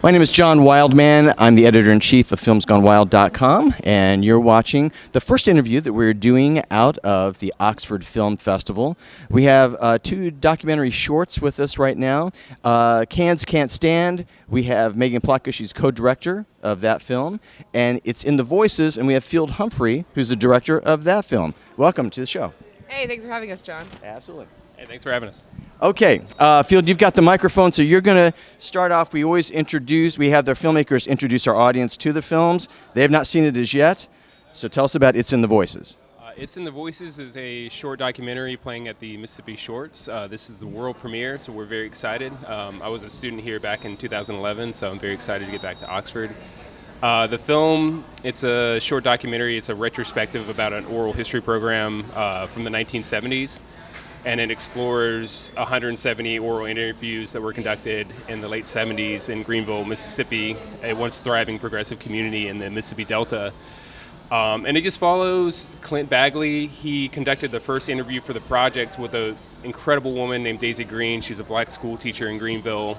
My name is John Wildman. I'm the editor-in-chief of filmsgonewild.com, and you're watching the first interview that we're doing out of the Oxford Film Festival. We have two documentary shorts with us right now. Cans Can't Stand. We have Megan Plotka, she's co-director of that film, and it's In the Voices, and we have Humphrey, who's the director of that film. Welcome to the show. Hey, thanks for having us, John. Absolutely. Hey, thanks for having us. Okay, Field, you've got the microphone, so you're going to start off. We always we have their filmmakers introduce our audience to the films. They have not seen it as yet, so tell us about It's in the Voices. It's in the Voices is a short documentary playing at the Mississippi Shorts. This is the world premiere, so we're very excited. I was a student here back in 2011, so I'm very excited to get back to Oxford. The film, it's a short documentary. It's a retrospective about an oral history program from the 1970s. And it explores 170 oral interviews that were conducted in the late 70s in Greenville, Mississippi, a once thriving progressive community in the Mississippi Delta. And it just follows Clint Bagley. He conducted the first interview for the project with an incredible woman named Daisy Green. She's a black school teacher in Greenville.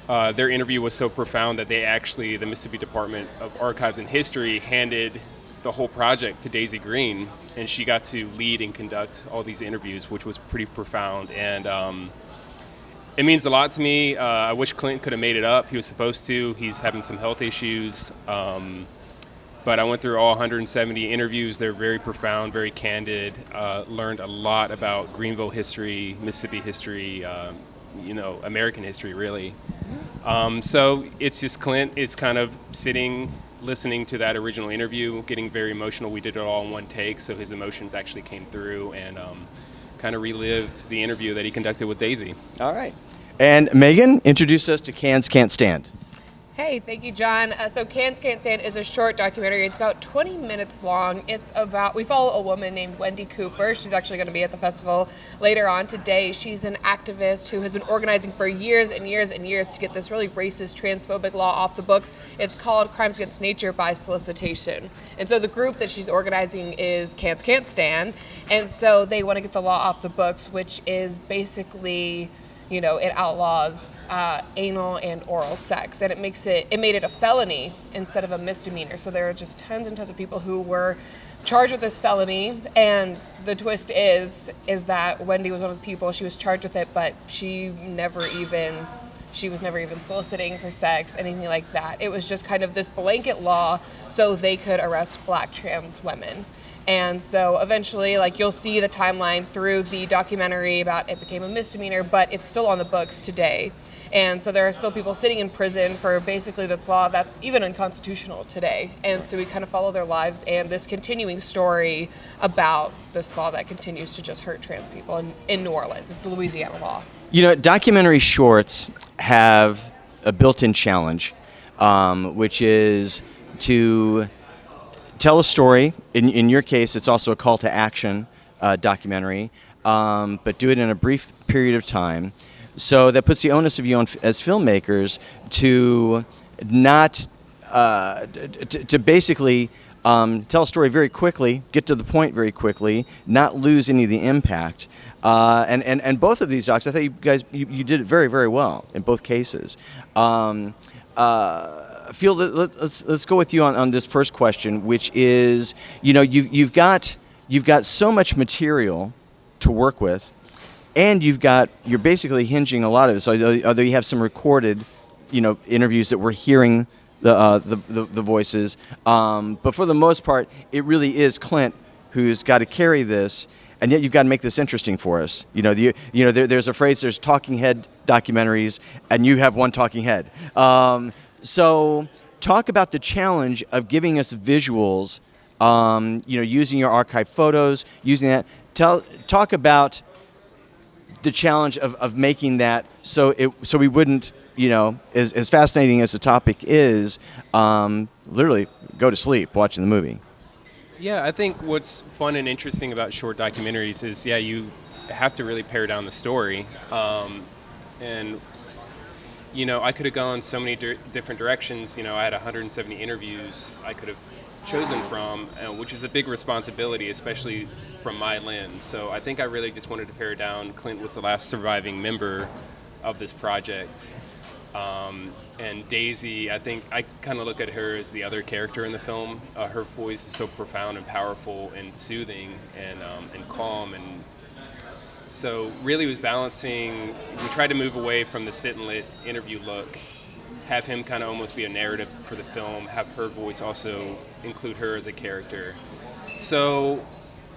Their interview was so profound that the Mississippi Department of Archives and History handed the whole project to Daisy Green, and she got to lead and conduct all these interviews, which was pretty profound. And it means a lot to me. I wish Clint could have made it up. He was supposed to. He's having some health issues. But I went through all 170 interviews. They're very profound, very candid. Learned a lot about Greenville history, Mississippi history, American history, really. So it's just Clint is kind of listening to that original interview, getting very emotional. We did it all in one take, so his emotions actually came through and kind of relived the interview that he conducted with Daisy. All right. And Megan, introduce us to Cans Can't Stand. Hey, thank you, John. So Cans Can't Stand is a short documentary. It's about 20 minutes long. We follow a woman named Wendy Cooper. She's actually going to be at the festival later on today. She's an activist who has been organizing for years and years and years to get this really racist, transphobic law off the books. It's called Crimes Against Nature by Solicitation. And so the group that she's organizing is Cans Can't Stand. And so they want to get the law off the books, which is basically, it outlaws anal and oral sex, and it made it a felony instead of a misdemeanor. So there are just tons and tons of people who were charged with this felony, and the twist is that Wendy was one of the people. She was charged with it, but she was never even soliciting for sex, anything like that. It was just kind of this blanket law so they could arrest black trans women. And so eventually, you'll see the timeline through the documentary about it became a misdemeanor, but it's still on the books today. And so there are still people sitting in prison for basically this law that's even unconstitutional today. And so we kind of follow their lives and this continuing story about this law that continues to just hurt trans people in New Orleans. It's the Louisiana law. Documentary shorts have a built-in challenge, which is to tell a story. In your case, it's also a call to action documentary, but do it in a brief period of time. So that puts the onus of you on, as filmmakers, to not to basically tell a story very quickly, get to the point very quickly, not lose any of the impact. And both of these docs, I thought you guys you did it very, very well in both cases. Field, let's go with you on this first question, which is, you've got so much material to work with, and you're basically hinging a lot of this. Although you have some recorded, interviews that we're hearing the voices, but for the most part, it really is Clint who's got to carry this. And yet you've got to make this interesting for us. There's a phrase, there's talking head documentaries, and you have one talking head. So talk about the challenge of giving us visuals, using your archive photos, using that. Talk about the challenge of making that so we wouldn't, as fascinating as the topic is, literally go to sleep watching the movie. Yeah, I think what's fun and interesting about short documentaries is, you have to really pare down the story. And I could have gone so many different directions. I had 170 interviews I could have chosen from, which is a big responsibility, especially from my lens. So I think I really just wanted to pare down. Clint was the last surviving member of this project. And Daisy, I think I kind of look at her as the other character in the film. Her voice is so profound and powerful and soothing and calm, and so really was balancing. We tried to move away from the sit and lit interview look, have him kind of almost be a narrative for the film, have her voice also include her as a character. So,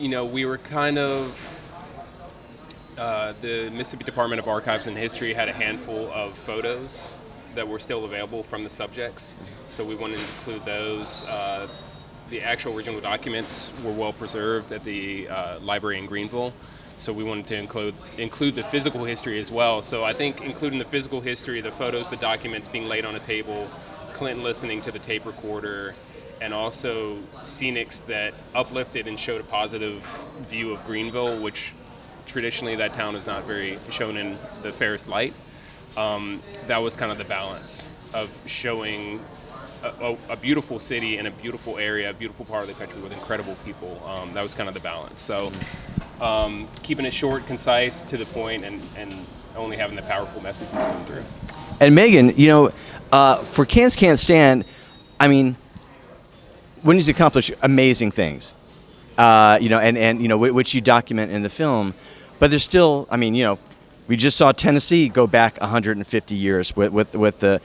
we were kind of, the Mississippi Department of Archives and History had a handful of photos that were still available from the subjects, so we wanted to include those. The actual original documents were well preserved at the library in Greenville, so we wanted to include the physical history as well. So I think including the physical history, the photos, the documents being laid on a table, Clinton listening to the tape recorder, and also scenics that uplifted and showed a positive view of Greenville, which traditionally that town is not very shown in the fairest light. That was kind of the balance of showing a beautiful city and a beautiful area, a beautiful part of the country with incredible people. That was kind of the balance. So keeping it short, concise, to the point, and only having the powerful messages come through. And Megan, for Cans Can't Stand, I mean, Wendy's accomplished amazing things, which you document in the film. But there's still, we just saw Tennessee go back 150 years with the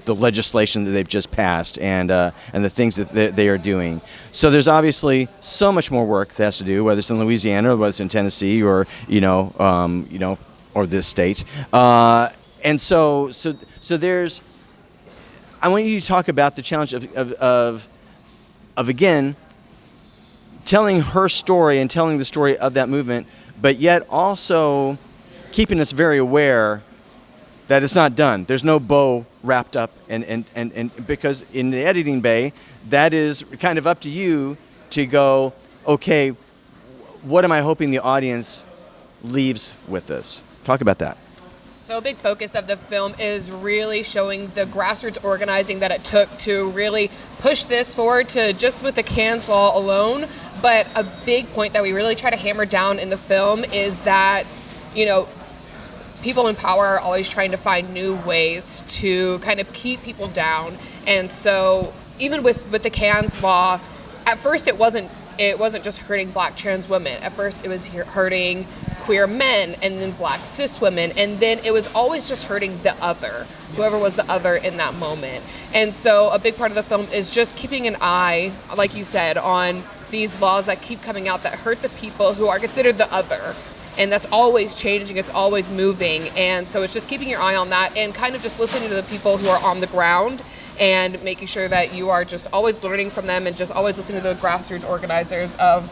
legislation that they've just passed and the things that they are doing. So there's obviously so much more work that has to do, whether it's in Louisiana or whether it's in Tennessee or or this state. And so there's. I want you to talk about the challenge of again telling her story and telling the story of that movement, but yet also keeping us very aware that it's not done. There's no bow wrapped up, and because in the editing bay, that is kind of up to you to go, okay, what am I hoping the audience leaves with this? Talk about that. So a big focus of the film is really showing the grassroots organizing that it took to really push this forward to just with the cans law alone. But a big point that we really try to hammer down in the film is that, people in power are always trying to find new ways to kind of keep people down. And so even with the cans law, at first it wasn't just hurting black trans women. At first it was hurting queer men, and then black cis women, and then it was always just hurting the other, whoever was the other in that moment. And so a big part of the film is just keeping an eye, like you said, on these laws that keep coming out that hurt the people who are considered the other. And that's always changing, it's always moving. And so it's just keeping your eye on that and kind of just listening to the people who are on the ground and making sure that you are just always learning from them and just always listening to the grassroots organizers of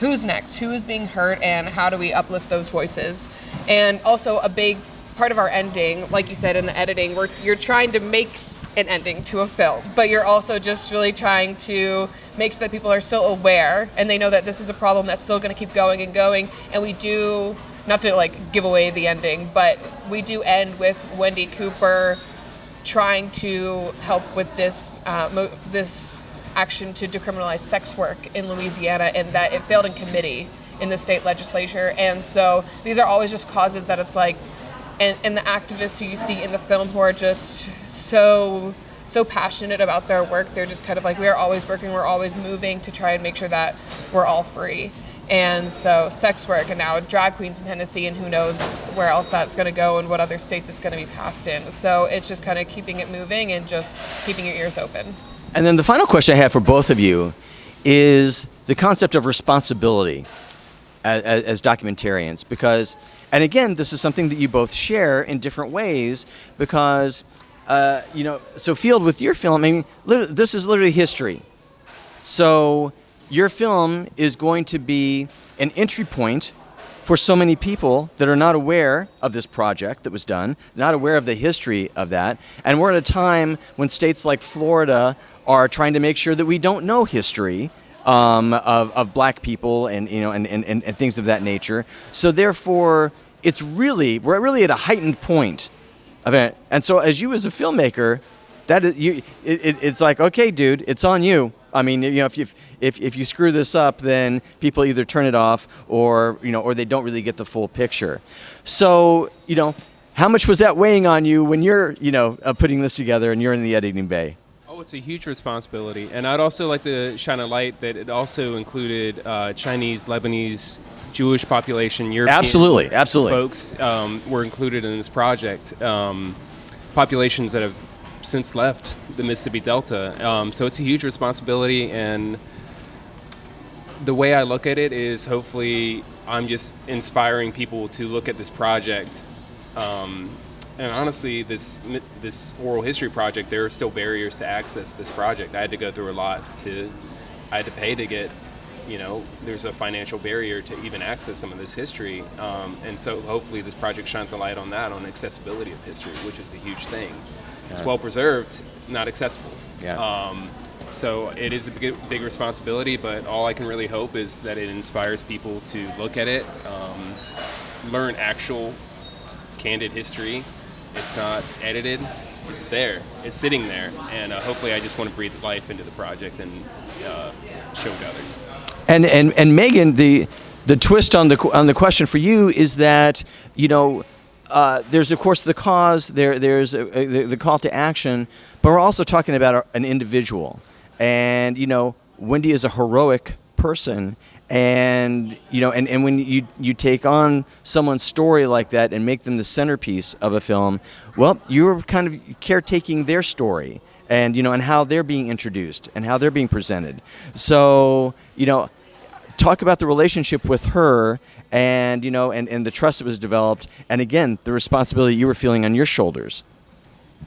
who's next, who is being hurt, and how do we uplift those voices. And also a big part of our ending, like you said in the editing, where you're trying to make an ending to a film, but you're also just really trying to make sure that people are still aware and they know that this is a problem that's still going to keep going and going. And we do, not to give away the ending, but we do end with Wendy Cooper trying to help with this this action to decriminalize sex work in Louisiana, and that it failed in committee in the state legislature. And so these are always just causes that it's and the activists who you see in the film who are just so passionate about their work, they're just kind of we are always working, we're always moving to try and make sure that we're all free. And so sex work, and now drag queens in Tennessee, and who knows where else that's going to go and what other states it's going to be passed in. So it's just kind of keeping it moving and just keeping your ears open. And then the final question I have for both of you is the concept of responsibility as documentarians, because, and again, this is something that you both share in different ways, because, so Field, with your film, this is literally history. So your film is going to be an entry point for so many people that are not aware of this project that was done, not aware of the history of that. And we're at a time when states like Florida are trying to make sure that we don't know history of black people and things of that nature. So therefore, we're really at a heightened point of it. And so as you as a filmmaker, it's okay, dude, it's on you. If you screw this up, then people either turn it off or they don't really get the full picture. So, How much was that weighing on you when you're, putting this together and you're in the editing bay? Oh, it's a huge responsibility. And I'd also like to shine a light that it also included Chinese, Lebanese, Jewish population, European Absolutely. folks were included in this project. Populations that have since left the Mississippi Delta. So it's a huge responsibility, and the way I look at it is hopefully I'm just inspiring people to look at this project. And honestly, this oral history project, there are still barriers to access this project. I had to go through a lot I had to pay to get, there's a financial barrier to even access some of this history. And so hopefully this project shines a light on that, on accessibility of history, which is a huge thing. It's well preserved, not accessible. Yeah. So it is a big responsibility, but all I can really hope is that it inspires people to look at it, learn actual candid history. It's not edited, it's there, it's sitting there, and hopefully I just want to breathe life into the project and show it to others. And Megan, the twist on the question for you is that there's of course the cause, there's the call to action, but we're also talking about an individual, and Wendy is a heroic person, and and when you take on someone's story like that and make them the centerpiece of a film, well, you're kind of caretaking their story, and and how they're being introduced and how they're being presented. So talk about the relationship with her, and and the trust that was developed, and again the responsibility you were feeling on your shoulders.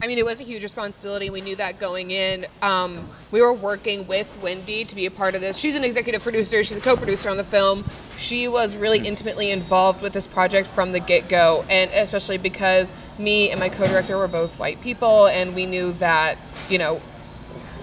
I mean, it was a huge responsibility. We knew that going in. We were working with Wendy to be a part of this. She's an executive producer. She's a co-producer on the film. She was really intimately involved with this project from the get-go, and especially because me and my co-director were both white people, and we knew that,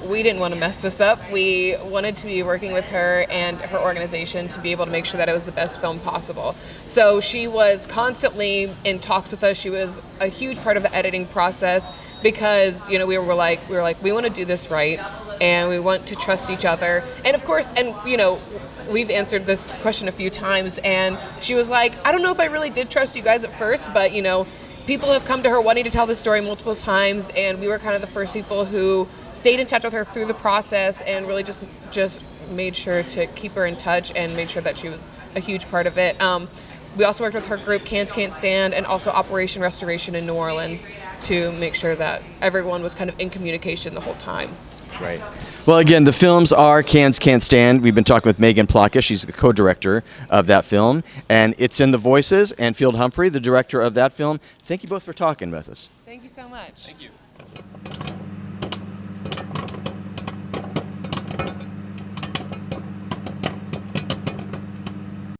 we didn't want to mess this up. We wanted to be working with her and her organization to be able to make sure that it was the best film possible. So she was constantly in talks with us. She was a huge part of the editing process because, we were like, we want to do this right, and we want to trust each other. And of course, we've answered this question a few times, and she was like, I don't know if I really did trust you guys at first, but people have come to her wanting to tell this story multiple times, and we were kind of the first people who stayed in touch with her through the process and really just made sure to keep her in touch and made sure that she was a huge part of it. We also worked with her group, Cans Can't Stand, and also Operation Restoration in New Orleans to make sure that everyone was kind of in communication the whole time. Right. Well, again, the films are Cans Can't Stand. We've been talking with Megan Plotka. She's the co-director of that film. And it's in the voices, and Humphrey, the director of that film. Thank you both for talking with us. Thank you so much. Thank you.